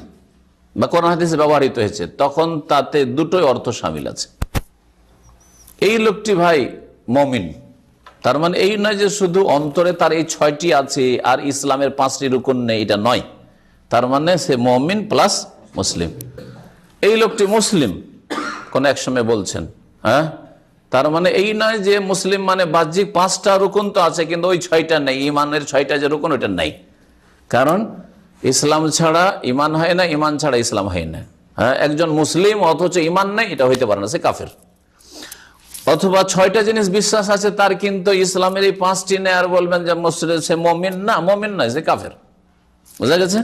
বা কোরআন হাদিসে ব্যবহৃত হয়েছে, তখন তাতে দুটোই অর্থ শামিল আছে। এই লোকটি ভাই মুমিন, তার মানে এই নয় যে শুধু অন্তরে তার এই 6টি আছে আর ইসলামের 5টি রুকন নেই, এটা নয়। তার মানে সে মুমিন প্লাস মুসলিম। এই লোকটি মুসলিম কোন এক সময় বলছেন, হ্যাঁ, তার মানে এই নয় যে মুসলিম মানে বাহ্যিক 5টা রুকন তো আছে কিন্তু ওই 6টা নেই, ইমানের 6টা যে রুকন ওইটা নাই। কারণ ইসলাম ছাড়া ইমান হয় না, ইমান ছাড়া ইসলাম হয় না। হ্যাঁ, একজন মুসলিম অথচ ইমান নেই, এটা হইতে পারে না, সে কাফের। অথবা 6টা জিনিস বিশ্বাস আছে তার কিন্তু ইসলামের এই 5টি নেই আর বলবেন যে মুসলিম, সে মুমিন না, মুমিন নয়, সে কাফের। বুঝা গেছে?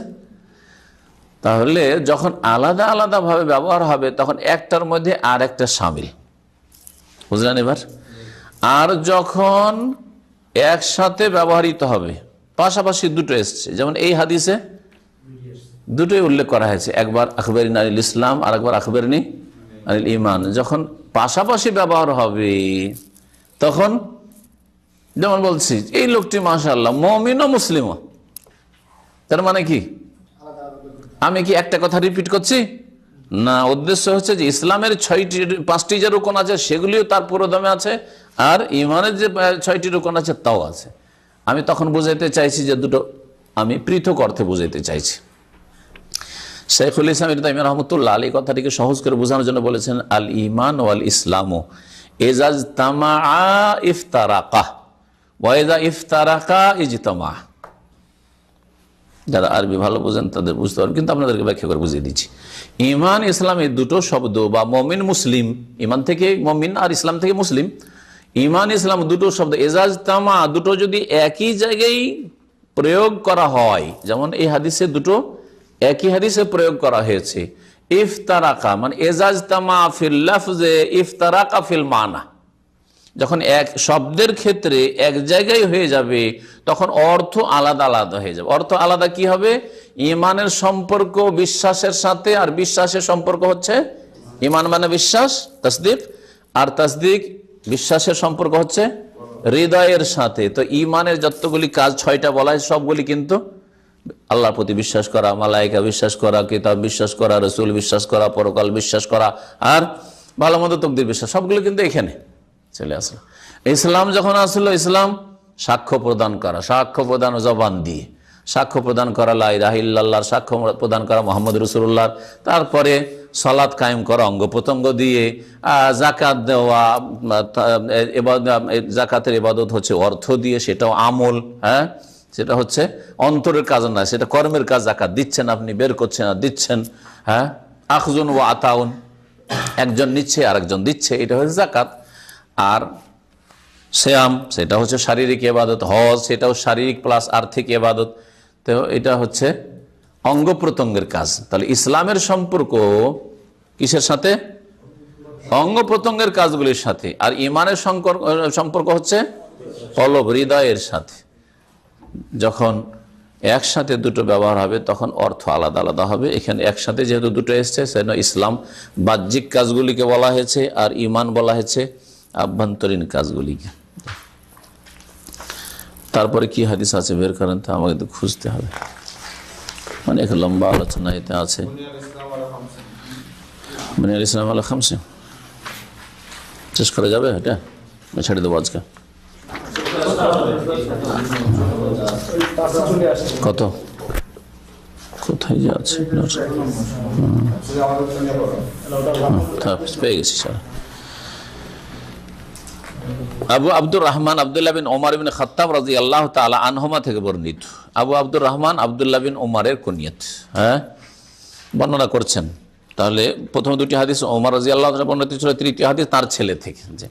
তাহলে যখন আলাদা আলাদা ভাবে ব্যবহার হবে তখন একটার মধ্যে আর একটা শামিল, বুঝলেন এবার? আর যখন একসাথে ব্যবহৃত হবে, পাশাপাশি দুটো এসছে, যেমন এই হাদিসে দুটোই উল্লেখ করা হয়েছে, একবার আখবরিন আনিল ইসলাম আর একবার আখবরিন আনিল ইমান। যখন পাশাপাশি ব্যবহার হবে তখন যেমন বলছি এই লোকটি মাশাআল্লাহ মুমিন ও মুসলিম, তার মানে কি আমি কি একটা কথা রিপিট করছি না? উদ্দেশ্য হচ্ছে যে ইসলামের 5টি যে রুকন আছে সেগুলিও তার পুরোদমে আছে, আর ইমানের যে 6টি রুকন আছে তাও আছে। আমি তখন বুঝাইতে চাইছি যে দুটো আমি পৃথক অর্থে বুঝাইতে চাইছি। শেখুল ইসলাম ইবনে তাইমিয়া রাহমাতুল্লাহ আলাইহি কথাটিকে সহজ করে বোঝানোর জন্য বলেছেন, আল ঈমান ওয়াল ইসলামু ইযা ইজতামাআ ইফতারাকা ওয়া ইযা ইফতারাকা ইজতামা। যারা আরবি ভালো বোঝেন তাদের বুঝতে পারবেন, কিন্তু আপনাদেরকে ব্যাখ্যা করে বুঝিয়ে দিচ্ছি। ঈমান ইসলাম এই দুটো শব্দ, বা মুমিন মুসলিম, ঈমান থেকে মুমিন আর ইসলাম থেকে মুসলিম, ঈমান ইসলাম দুটো শব্দ ইযা ইজতামা, দুটো যদি একই জায়গায় প্রয়োগ করা হয়, যেমন এই হাদিসে দুটো একই হাদিসে প্রয়োগ করা হয়েছে। ইফতারাকা মানে ইজাজতামা ফিল লাফজে ইফতারাকা ফিল মানা, যখন এক শব্দের ক্ষেত্রে এক জায়গায় হয়ে যাবে তখন অর্থ আলাদা আলাদা হয়ে যাবে। অর্থ আলাদা কি হবে? ঈমানের সম্পর্ক বিশ্বাসের সাথে, আর বিশ্বাসের সম্পর্ক হচ্ছে ঈমান মানে বিশ্বাস, তাসদিক, আর তাসদিক বিশ্বাসের সম্পর্ক হচ্ছে হৃদয়ের সাথে। তো ঈমানের যতগুলি কাজ 6টা বলা হয় সবগুলি কিন্তু আল্লাহর প্রতি বিশ্বাস করা, মালায়েকা বিশ্বাস করা, কিতাব বিশ্বাস করা, রাসূল বিশ্বাস করা, পরকাল বিশ্বাস করা, আর ভালো মন্দ তাকদীর বিশ্বাস, সবগুলো কিন্তু এখানে চলে আসলো। ইসলাম যখন আসলো, ইসলাম সাক্ষ্য প্রদান করা, সাক্ষ্য প্রদান জবান দিয়ে, সাক্ষ্য প্রদান করা লা ইলাহা ইল্লাল্লাহর, সাক্ষ্য প্রদান করা মুহাম্মদ রাসূলুল্লাহ, তারপরে সালাত কায়েম করা অঙ্গ প্রত্যঙ্গ দিয়ে, যাকাত দেওয়া, যাকাতের ইবাদত হচ্ছে অর্থ দিয়ে, সেটাও আমল, হ্যাঁ, সেটা হচ্ছে অন্তরের কাজ না, সেটা কর্মের কাজ। যাকাত দিচ্ছেন আপনি, বের করছেন আর দিচ্ছেন, হ্যাঁ, আখজুন ওয়া আতাউন, একজন নিচ্ছে আর একজন দিচ্ছে, এটা হচ্ছে যাকাত। আর সিয়াম সেটা হচ্ছে শারীরিক ইবাদত, হজ সেটাও শারীরিক প্লাস আর্থিক ইবাদত। তো এটা হচ্ছে অঙ্গ প্রত্যঙ্গের কাজ। তাহলে ইসলামের সম্পর্ক কিসের সাথে? অঙ্গ প্রত্যঙ্গের কাজগুলির সাথে। আর ঈমানের সম্পর্ক হচ্ছে কলব, হৃদয়ের সাথে। যখন একসাথে দুটো ব্যবহার হবে তখন অর্থ আলাদা আলাদা হবে। এখানে একসাথে যেহেতু দুটো এসছে সেজন্য ইসলাম বাহ্যিক কাজগুলিকে বলা হয়েছে, আর ঈমান বলা হয়েছে আভ্যন্তরীণ কাজগুলিকে। তারপরে কি হাদিস আছে বের করেন তো, আমাকে তো খুঁজতে হবে, অনেক লম্বা আলোচনা এতে আছে। বুনিয়াল ইসলাম আলা খামসে শেষ করা যাবে? এটা ছেড়ে দেবো আজকে। কত কোথায় যে আছে পেয়ে গেছি স্যার। আবু আব্দুর রহমান আব্দুল্লাহ বিন ওমর ইবনে খাত্তাব রাদিয়াল্লাহু তাআলা আনহুমা থেকে বর্ণিত। আবু আব্দুর রহমান আব্দুল্লাহ বিন ওমরের কুনিয়ত, হ্যাঁ, বর্ণনা করছেন। তাহলে প্রথম দুটি হাদিস ওমর রাদিয়াল্লাহু তাআলা বর্ণিত ছিল, তৃতীয় হাদিস তার ছেলে থেকে। যে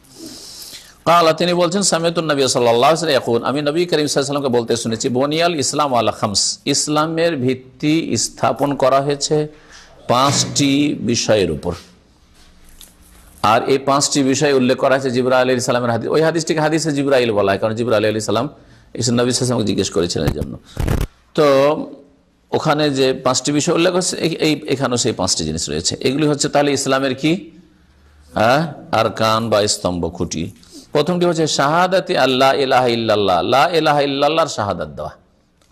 কালা, তিনি বলছেন সামিতুন নবী সাল্লাল্লাহু আলাইহি ওয়াসাল্লাম ইয়াকুল, আমি নবী করিম সাল্লাল্লাহু আলাইহি ওয়াসাল্লামকে বলতে শুনেছি, বুনিয়াল ইসলাম আলা খামস, ইসলামের ভিত্তি স্থাপন করা হয়েছে 5টি বিষয়ের উপর। আর এই 5টি বিষয় উল্লেখ করা হয়েছে জিবরাইল আলাইহিস সালামের হাদিস। ওই হাদিসটিকে হাদিসে জিবরাইল বলা হয়, কারণ জিবরাইল আলাইহিস সালাম নবী সাল্লাল্লাহু আলাইহি ওয়াসাল্লামকে জিজ্ঞেস করেছিলেন এই জন্য। তো ওখানে যে 5টি বিষয় উল্লেখ হচ্ছে, এখানেও সেই 5টি জিনিস রয়েছে। এগুলি হচ্ছে তাহলে ইসলামের কি, হ্যাঁ, আরকান বা স্তম্ভ, খুঁটি। প্রথমটি হচ্ছে শাহাদাতি আল্লাহ ইলাহা ইল্লাল্লাহ, লা ইলাহা ইল্লাল্লাহর শাহাদাত দেওয়া,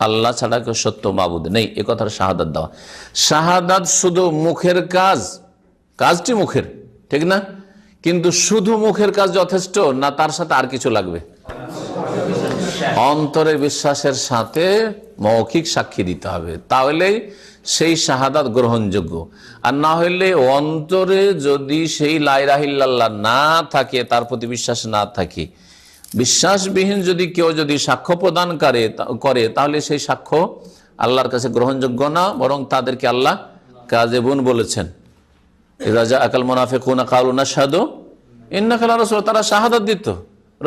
আল্লাহ ছাড়া কেউ সত্য মাবুদ নেই এ কথার শাহাদাত দেওয়া। শাহাদাত শুধু মুখের কাজ, কাজটি মুখের, ঠিক না? কিন্তু শুধু মুখের কাজ যথেষ্ট না, তার সাথে আর কিছু লাগবে? অন্তরের বিশ্বাসের সাথে মৌখিক সাক্ষী দিতে হবে, তাহলেই সেই শাহাদাত গ্রহণযোগ্য। আর না হইলে অন্তরে যদি সেই লা ইলাহা ইল্লাল্লাহ না থাকে, তার প্রতি বিশ্বাস না থাকে, বিশ্বাসবিহীন যদি কেউ যদি সাক্ষ্য প্রদান করে তাহলে সেই সাক্ষ্য আল্লাহর কাছে গ্রহণযোগ্য না, বরং তাদেরকে আল্লাহ কাযিবুন বলেছেন। ইযা জাআকাল মুনাফিকুনা ক্বালু নাশহাদু ইন্নাকা লারাসূল, তারা শাহাদাত দিত,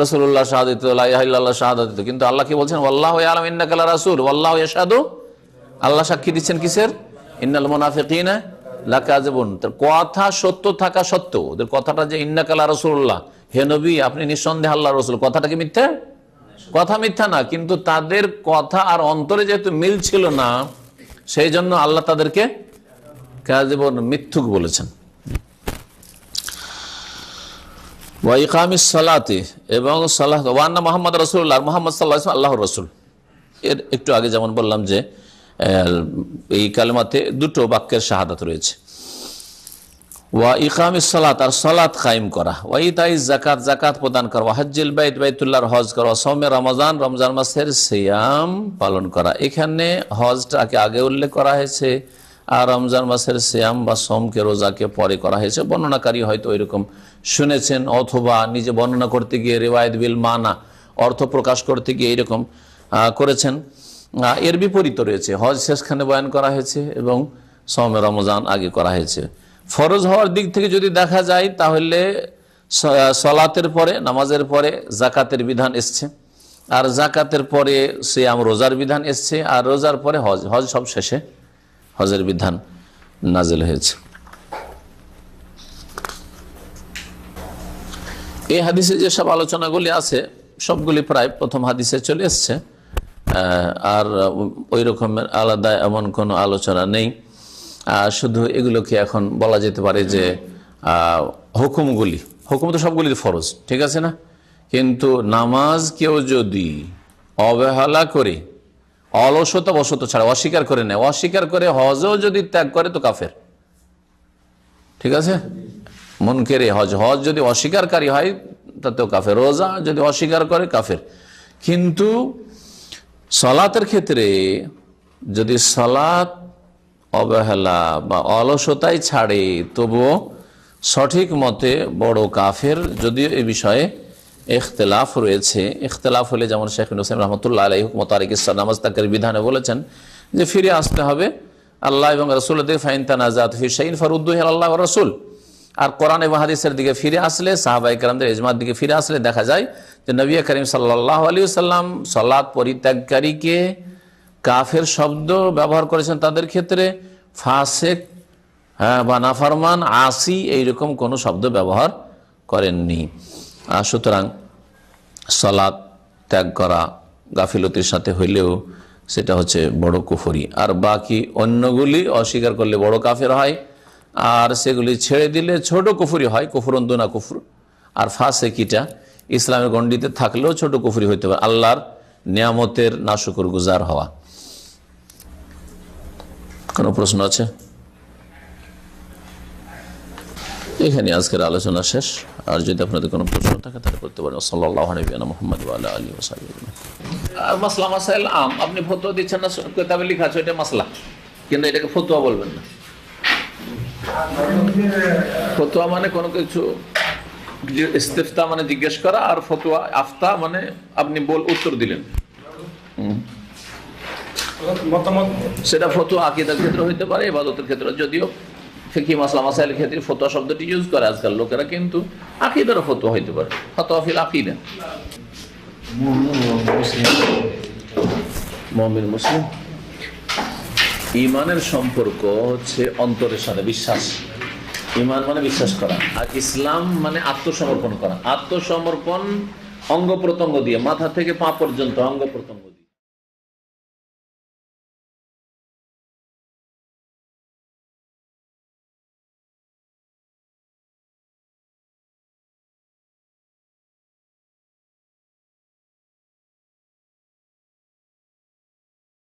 রাসূলুল্লাহ শাহাদাত দিত, লা ইলাহা ইল্লাল্লাহ শাহাদাত দিত, কিন্তু আল্লাহ কি বলছেন? ওয়াল্লাহু ইয়ালামু ইন্নাকা লারাসূল ওয়াল্লাহু ইয়াশহাদু। আল্লাহ সাক্ষী দিচ্ছেন কিসের? ইন্নাল মুনাফিকিনা লাকাযিবুন। কথা সত্য থাকা সত্ত্বেও ওদের কথাটা যে ইন্নাকা লারাসূলুল্লাহ, হে নবী আপনি নিঃসন্দেহে আল্লাহর রাসূল, কথাটা কি মিথ্যা? কথা মিথ্যা না, কিন্তু তাদের কথা আর অন্তরে যেহেতু মিল ছিল না, সেই জন্য আল্লাহ তাদেরকে কাযিবুন, মিথ্যুক বলেছেন। ওয়া ইকামিস সালাতি, এবং সালাত, ওয়া আন্না মুহাম্মদ রাসূলুল্লাহ, মুহাম্মদ সাল্লাল্লাহু আলাইহি ওয়াসাল্লাম আল্লাহর রাসূল। এর একটু আগে যেমন বললাম যে এই কালেমাতে দুটো বাক্যের শাহাদাত রয়েছে। ওয়া ইকামিস সালাত, আর সালাত কায়েম করা, ওয়া ইতাইজ যাকাত, যাকাত প্রদান করা, ওয়া হজ্জিল বাইত, বাইতুল্লাহর হজ করা, ওয়া সাওমে রমজান, রমজান মাসের সিয়াম পালন করা। এখানে হজটাকে আগে উল্লেখ করা হয়েছে আর রমজান মাসের সিয়াম বা সোমকে, রোজাকে পরে করা হয়েছে। বর্ণনাকারী হয়তো এরকম শুনেছেন, অথবা নিজে বর্ণনা করতে গিয়ে রিওয়ায়াত বিল মানা, অর্থ প্রকাশ করতে গিয়ে এইরকম করেছেন। এর বিপরীত রয়েছে, হজ শেষখানে বয়ান করা হয়েছে এবং সোমে রমজান আগে করা হয়েছে। ফরজ হওয়ার দিক থেকে যদি দেখা যায় তাহলে সলাতের পরে, নামাজের পরে জাকাতের বিধান এসছে, আর জাকাতের পরে সিয়াম রোজার বিধান এসছে, আর রোজার পরে হজ, হজ সব শেষে হজের বিধান নাজিল হয়েছে। এই হাদিসে যেসব আলোচনাগুলি আছে সবগুলি প্রায় প্রথম হাদিসে চলে এসছে, আর ওই রকমের আলাদা এমন কোনো আলোচনা নেই। শুধু এগুলোকে এখন বলা যেতে পারে যে হুকুমগুলি, হুকুম তো সবগুলি ফরজ, ঠিক আছে না, কিন্তু নামাজ কেউ যদি অবহেলা করে, অলসতা বশত ছাড়া, অস্বীকার করে নেয়, অস্বীকার করে হজও যদি ত্যাগ করে তো কাফের, ঠিক আছে। মুনকেরে হজ, হজ যদি অস্বীকারী হয় তাতেও কাফের, রোজা যদি অস্বীকার করে কাফের। কিন্তু সালাতের ক্ষেত্রে যদি সালাত অবহেলা বা অলসতায় ছাড়ে তবুও সঠিক মতে বড় কাফের, যদিও এই বিষয়ে ইখতিলাফ রয়েছে। ইখতিলাফ হলে যেমন শেখ হুসাইন রহমতুল্লাহ আলাইহি হুকমত তারিকিস নামাজ তাকের বিধানে বলেছেন যে ফিরে আসতে হবে আল্লাহ এবং রাসূলের দিকে, ফাইন তানাজাতু ফি শাইইন ফারুদ্দুহু ইলা আল্লাহ ওয়া রাসূল। আর কোরআন এবং হাদিসের দিকে ফিরে আসলে, সাহাবায়ে কেরামদের ইজমার দিকে ফিরে আসলে দেখা যায় যে নবী করিম সাল্লাল্লাহু আলাইহি ওয়াসাল্লাম সালাত পরিত্যাগকারীকে কাফের শব্দ ব্যবহার করেছেন, তাদের ক্ষেত্রে ফাসেক বা নাফরমান, আসি এইরকম কোনো শব্দ ব্যবহার করেননি। সুতরাং সালাত ত্যাগ করা গাফিলতির সাথে হইলেও সেটা হচ্ছে বড় কুফরি, আর বাকি অন্যগুলি অস্বীকার করলে বড় কাফের হয়, আর সেগুলি ছেড়ে দিলে ছোট কুফরি হয়, কুফরুন দুনা কুফর। আর ফাসেকিটা ইসলামের গণ্ডিতে থাকলেও ছোট কুফরি হইতে পারে, আল্লাহর নিয়ামতের নাশুকর গুজার হওয়া। কোনো প্রশ্ন আছে? এখানে আজকের আলোচনা শেষ। আর যদি আপনাদের কোনো প্রশ্ন থাকে তাহলে করতে পারেন। সাল্লাল্লাহু আলাইহি ওয়া মুহাম্মদ ওয়া আলা আলিহি ওয়া সাহবিহি। আর মাসলা মাসাইল আম, আপনি ফতোয়া দিচ্ছেন না, কিতাবে লেখা আছে এটা মাসলা, কিন্তু এটাকে ফতোয়া বলবেন না। ফতোয়া মানে কোনো কিছু, ইস্তিফতা মানে জিজ্ঞেস করা, আর ফতোয়া আফতা মানে আপনি উত্তর দিলেন। সেটা ফতোয়া আকীদার ক্ষেত্রে হইতে পারে, ইবাদতের ক্ষেত্রে, যদিও ফিকহি মাসলা মাসাইলের ক্ষেত্রে ফতোয়া শব্দটি ইউজ করে আজকাল লোকেরা, কিন্তু আকীদারও ফতোয়া হইতে পারে, ফতোয়া ফিল আকীদা। মুমিন মুসলিম ঈমানের সম্পর্ক হচ্ছে অন্তরের সাথে, বিশ্বাস। ঈমান মানে বিশ্বাস করা, আর ইসলাম মানে আত্মসমর্পণ করা। আত্মসমর্পণ অঙ্গ প্রত্যঙ্গ দিয়ে, মাথা থেকে পা পর্যন্ত অঙ্গ প্রত্যঙ্গ।